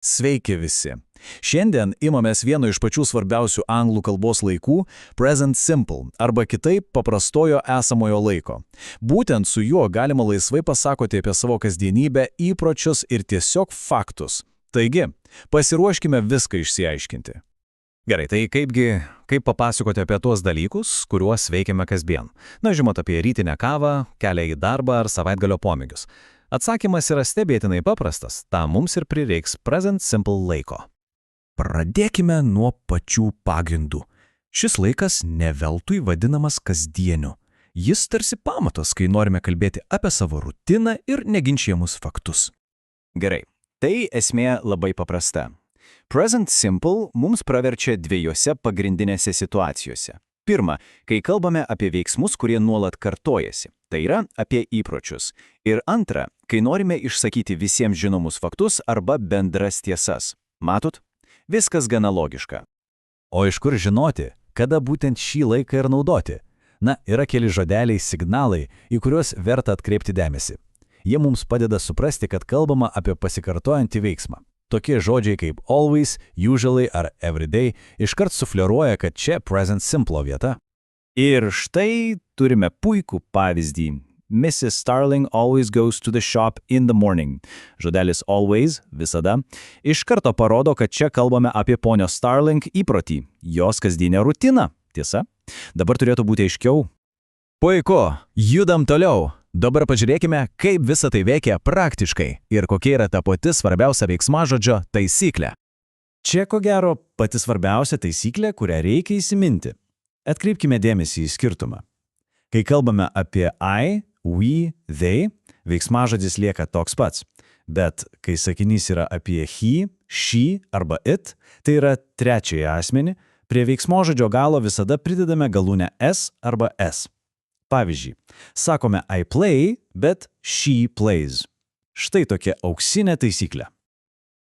Sveiki visi. Šiandien imamės vieno iš pačių svarbiausių anglų kalbos laikų – present simple, arba kitaip paprastojo esamojo laiko. Būtent su juo galima laisvai pasakoti apie savo kasdienybę, įpročius ir tiesiog faktus. Taigi, pasiruoškime viską išsiaiškinti. Gerai, tai kaip papasakoti apie tuos dalykus, kuriuos veikiame kasdien? Na, žinot, apie rytinę kavą, kelią į darbą ar savaitgalio pomėgius. Atsakymas yra stebėtinai paprastas, tam mums ir prireiks present simple laiko. Pradėkime nuo pačių pagrindų. Šis laikas ne veltui vadinamas kasdieniu. Jis tarsi pamatas, kai norime kalbėti apie savo rutiną ir neginčiamus faktus. Gerai, tai esmė labai paprasta. Present simple mums praverčia dviejose pagrindinėse situacijose. Pirma, kai kalbame apie veiksmus, kurie nuolat kartojasi, tai yra apie įpročius. Ir antra, kai norime išsakyti visiems žinomus faktus arba bendras tiesas. Matot? Viskas gana logiška. O iš kur žinoti, kada būtent šį laiką ir naudoti? Na, yra keli žodeliai, signalai, į kuriuos verta atkreipti dėmesį. Jie mums padeda suprasti, kad kalbama apie pasikartojantį veiksmą. Tokie žodžiai kaip always, usually ar everyday iškart sufleruoja, kad čia present simple vieta. Ir štai turime puikų pavyzdį. Mrs. Starling always goes to the shop in the morning. Žodelis always, visada, iš karto parodo, kad čia kalbame apie ponios Starling įprotį, jos kasdienę rutiną. Tiesa? Dabar turėtų būti aiškiau. Puiku, judam toliau. Dabar pažiūrėkime, kaip visa tai veikia praktiškai ir kokia yra ta pati svarbiausia veiksmažodžio taisyklė. Čia ko gero pati svarbiausia taisyklė, kurią reikia įsiminti. Atkreipkime dėmesį į skirtumą. Kai kalbame apie I, we, they, veiksmažodis lieka toks pats. Bet kai sakinys yra apie he, she arba it, tai yra trečiąjį asmenį, prie veiksmažodžio galo visada pridedame galūnę s arba s. Pavyzdžiui, sakome I play, bet she plays. Štai tokia auksinė taisyklė.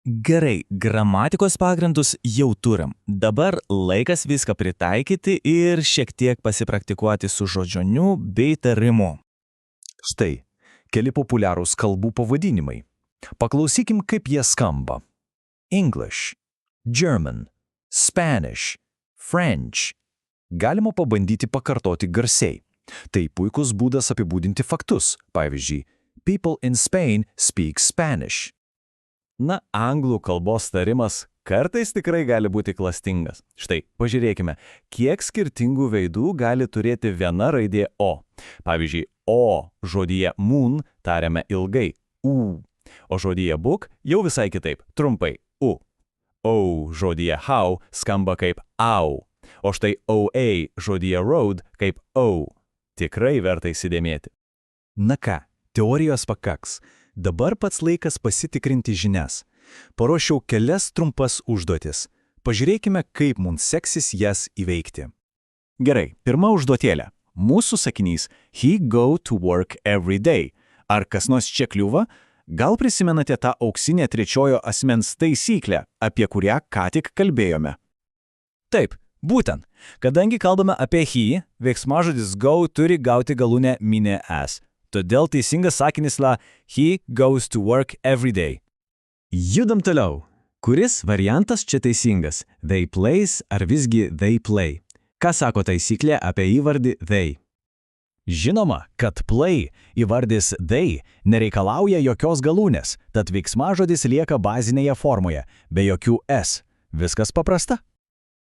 Gerai, gramatikos pagrindus jau turim. Dabar laikas viską pritaikyti ir šiek tiek pasipraktikuoti su žodžioniu bei tarimu. Štai, keli populiarūs kalbų pavadinimai. Paklausykim, kaip jie skamba. English, German, Spanish, French. Galima pabandyti pakartoti garsiai. Tai puikus būdas apibūdinti faktus. Pavyzdžiui, people in Spain speak Spanish. Na, anglų kalbos tarimas kartais tikrai gali būti klastingas. Štai, pažiūrėkime, kiek skirtingų veidų gali turėti viena raidė O. Pavyzdžiui, O žodyje moon tariame ilgai U, o žodyje book jau visai kitaip, trumpai U. O žodyje how skamba kaip au, o štai OA žodyje road kaip O. Tikrai verta įsidėmėti. Na ką, teorijos pakaks. Dabar pats laikas pasitikrinti žinias. Paruošiau kelias trumpas užduotis. Pažiūrėkime, kaip mums seksis jas įveikti. Gerai, pirma užduotėlė. Mūsų sakinys he go to work every day. Ar kas nors čia kliūva? Gal prisimenate tą auksinę trečiojo asmens taisyklę, apie kurią ką tik kalbėjome? Taip, būtent. Kadangi kalbame apie he, veiksmažodis go turi gauti galūnę minę s. Todėl teisingas sakinys la he goes to work every day. Judam toliau. Kuris variantas čia teisingas? They plays ar visgi they play? Ką sako taisyklė apie įvardį they? Žinoma, kad play įvardis they nereikalauja jokios galūnės, tad veiksmažodis lieka bazinėje formoje, be jokių s. Viskas paprasta.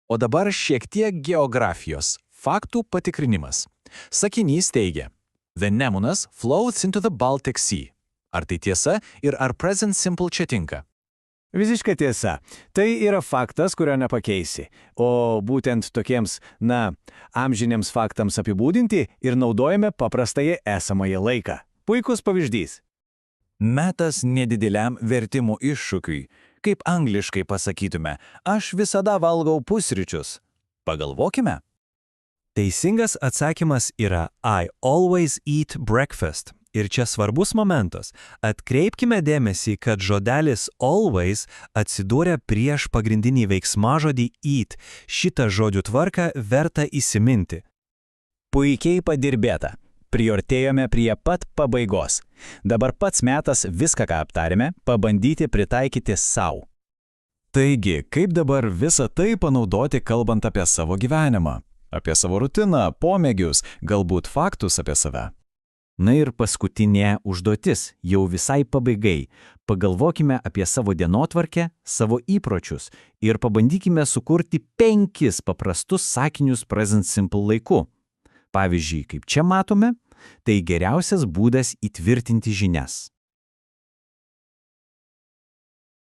O dabar šiek tiek geografijos. Faktų patikrinimas. Sakinys teigia: The Nemunas flows into the Baltic Sea. Ar tai tiesa ir ar present simple čia tinka? Visiškai tiesa. Tai yra faktas, kurio nepakeisi. O būtent tokiems, amžiniams faktams apibūdinti ir naudojame paprastąjį esamąjį laiką. Puikus pavyzdys. Metas nedideliam vertimų iššūkiui. Kaip angliškai pasakytume, aš visada valgau pusryčius. Pagalvokime. Teisingas atsakymas yra I always eat breakfast. Ir čia svarbus momentas. Atkreipkime dėmesį, kad žodelis always atsidūrė prieš pagrindinį veiksmažodį eat. Šitą žodžių tvarką verta įsiminti. Puikiai padirbėta. Priartėjome prie pat pabaigos. Dabar pats metas viską, ką aptarėme, pabandyti pritaikyti sau. Taigi, kaip dabar visą tai panaudoti kalbant apie savo gyvenimą? Apie savo rutiną, pomėgius, galbūt faktus apie save? Na ir paskutinė užduotis, jau visai pabaigai. Pagalvokime apie savo dienotvarkę, savo įpročius ir pabandykime sukurti 5 paprastus sakinius present simple laiku. Pavyzdžiui, kaip čia matome, tai geriausias būdas įtvirtinti žinias.